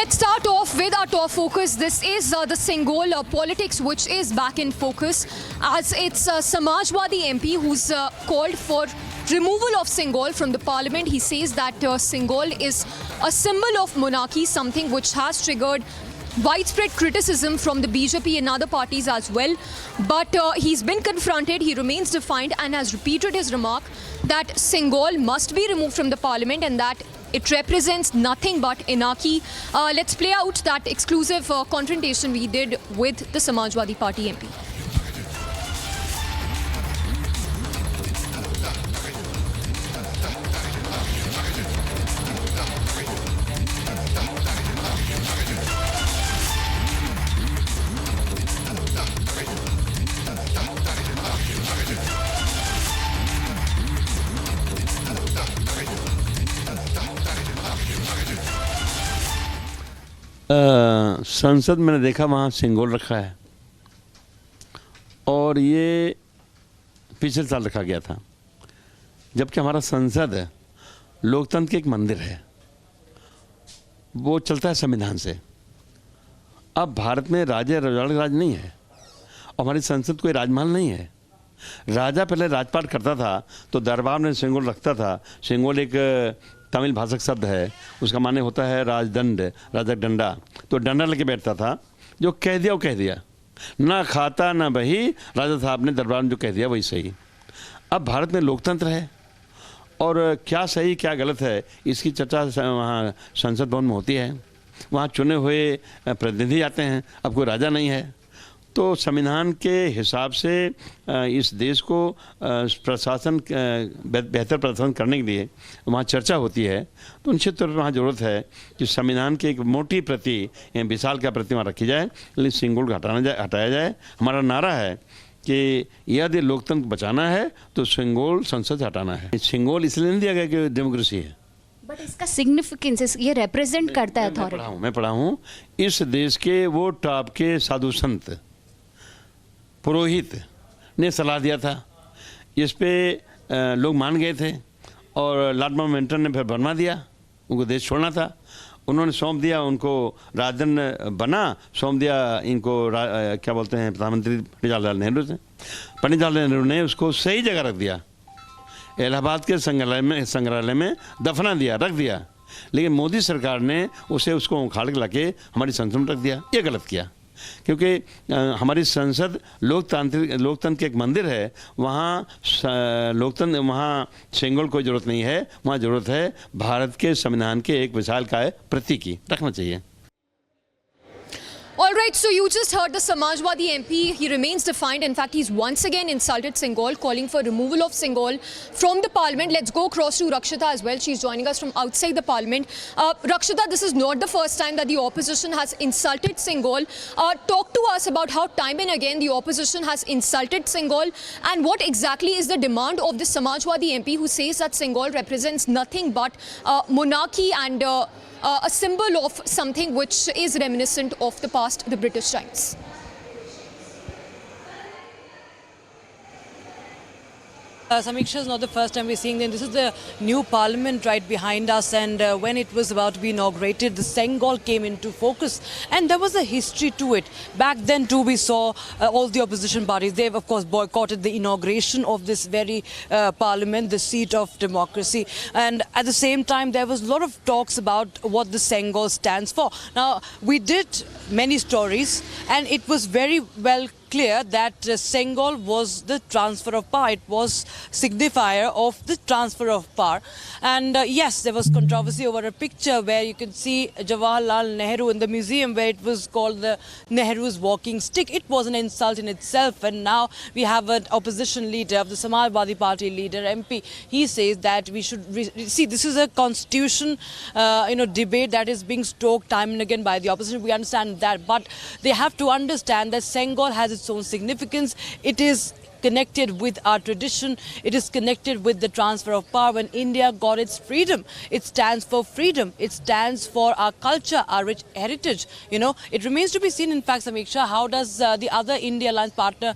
Let's start off with our top focus. This is the Singol politics, which is back in focus, as it's Samajwadi MP who's called for removal of Singol from the parliament. He says that Singol is a symbol of monarchy, something which has triggered widespread criticism from the BJP and other parties as well. But he's been confronted, he remains defiant and has repeated his remark that Singol must be removed from the parliament and that it represents nothing but anarchy. Let's play out that exclusive confrontation we did with the Samajwadi Party MP. संसद मैंने देखा वहाँ सिंगोल रखा है और ये पिछले साल रखा गया था, जबकि हमारा संसद लोकतंत्र के एक मंदिर है, वो चलता है संविधान से। अब भारत में राजा रजवाड़ा राज नहीं है और हमारी संसद कोई राजमहल नहीं है। राजा पहले राजपाट करता था तो दरबार में सिंगोल रखता था। सिंगोल एक तमिल भाषक शब्द है, उसका माने होता है राजदंड, राजा डंडा। तो डंडा लेके बैठता था, जो कह दिया वो कह दिया, ना खाता ना बही, राजा साहब ने दरबार में जो कह दिया वही सही। अब भारत में लोकतंत्र है और क्या सही क्या गलत है इसकी चर्चा वहाँ संसद भवन में होती है। वहाँ चुने हुए प्रतिनिधि आते हैं। अब कोई राजा नहीं है तो संविधान के हिसाब से इस देश को प्रशासन बेहतर प्रशासन करने के लिए वहाँ चर्चा होती है। तो निश्चित तौर पर वहाँ ज़रूरत है कि संविधान की एक मोटी प्रति विशाल का प्रति वहाँ रखी जाए, लेकिन सिंगोल को हटाया जाए। हमारा नारा है कि यदि लोकतंत्र बचाना है तो सिंगोल संसद से हटाना है। सिंगोल इसलिए नहीं दिया गया कि डेमोक्रेसी है, बट इसका सिग्निफिकेंस ये रिप्रेजेंट करता है अथॉरिटी। मैं पढ़ा हूँ इस देश के वो टॉप के साधु संत पुरोहित ने सलाह दिया था, इस पे लोग मान गए थे और लॉर्ड माउंटबेटन ने फिर बनवा दिया। उनको देश छोड़ना था, उन्होंने सौंप दिया, उनको राजन बना, सौंप दिया इनको क्या बोलते हैं प्रधानमंत्री पंडित जवाहरलाल नेहरू से। पंडित जवाहरलाल नेहरू ने उसको सही जगह रख दिया, इलाहाबाद के संग्रहालय में दफना दिया, रख दिया। लेकिन मोदी सरकार ने उसको उखाड़ के लाके हमारी संसद में रख दिया। ये गलत किया, क्योंकि हमारी संसद लोकतंत्र के एक मंदिर है। वहाँ लोकतंत्र, वहाँ सिंगल कोई ज़रूरत नहीं है, वहाँ ज़रूरत है भारत के संविधान के एक विशालकाय प्रतीक की रखना चाहिए। All right, so you just heard the Samajwadi MP. He remains defiant. In fact, he's once again insulted Singol, calling for removal of Singol from the parliament. Let's go across to Rakshita as well. She's joining us from outside the parliament. Rakshita, this is not the first time that the opposition has insulted Singol. Talk to us about how time and again the opposition has insulted Singol and what exactly is the demand of the Samajwadi MP who says that Singol represents nothing but monarchy and a symbol of something which is reminiscent of the past, the British times. Samiksha, is not the first time we're seeing them. This is the new parliament right behind us, and when it was about to be inaugurated, the Singol came into focus, and there was a history to it. Back then too, we saw all the opposition parties. They've of course boycotted the inauguration of this very parliament, the seat of democracy, and at the same time there was a lot of talks about what the Singol stands for. Now, we did many stories, and it was very well clear that Singol was the transfer of power. It was signifier of the transfer of power. And yes, there was controversy over a picture where you can see Jawaharlal Nehru in the museum where it was called the Nehru's walking stick. It was an insult in itself. And now we have an opposition leader of the Samajwadi Party leader, MP. He says that we should see this is a constitution debate that is being stoked time and again by the opposition. We understand that, but they have to understand that Singol has its own significance. It is connected with our tradition. It is connected with the transfer of power. When India got its freedom, it stands for freedom. It stands for our culture, our rich heritage. You know, it remains to be seen, in fact, Samiksha, how does the other India alliance partner,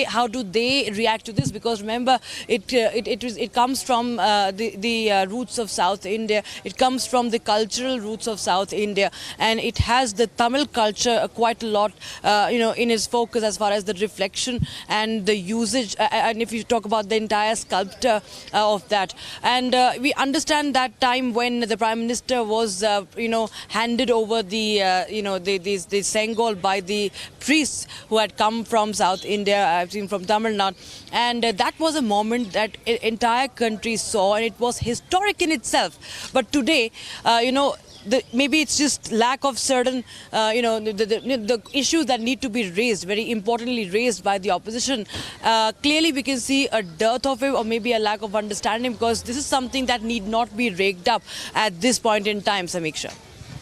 how do they react to this? Because remember, it comes from the roots of South India. It comes from the cultural roots of South India, and it has the Tamil culture quite a lot, in its focus as far as the reflection and the usage. And if you talk about the entire sculpture of that, and we understand that time when the Prime Minister was, handed over the Sengol by the priests who had come from South India, I've seen from Tamil Nadu, and that was a moment that entire country saw, and it was historic in itself. But today, maybe it's just lack of certain, the issues that need to be raised, very importantly raised by the opposition. Clearly, we can see a dearth of it, or maybe a lack of understanding, because this is something that need not be raked up at this point in time, Samiksha.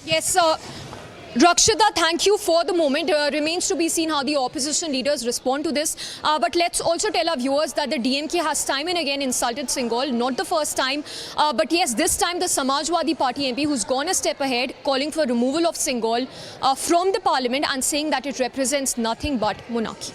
Yes, Rakshita, thank you for the moment. Remains to be seen how the opposition leaders respond to this. But let's also tell our viewers that the DMK has time and again insulted Sengol. Not the first time. But yes, this time the Samajwadi Party MP who's gone a step ahead, calling for removal of Sengol from the parliament and saying that it represents nothing but monarchy.